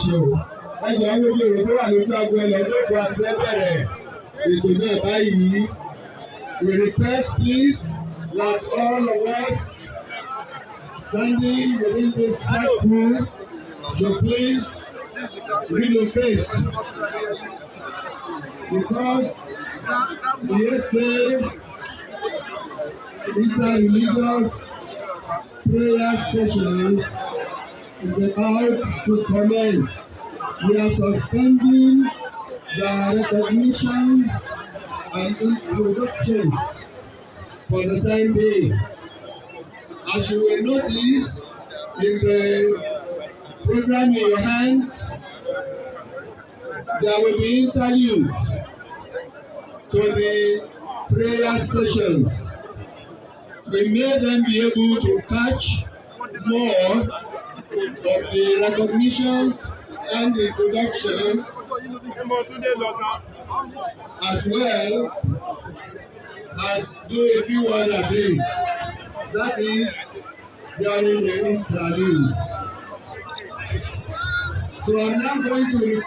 ṣe o. Ẹjọ́ àwọn ojú èrò tó wà lójú agbo ẹlẹ́ tó kọ àti bẹ̀rẹ̀ ètò náà báyìí. We request please that all of us standing within this platform to please relocate because the yesterday inter-religious prayer session is about to commence. We are suspending the recognition and introduction for the time being. As you will notice in the program in your hands, there will be interludes to the prayer sessions. We may then be able to catch more of the recognitions and introductions as well as do a few other things. That is during the interlude. So I'm now going to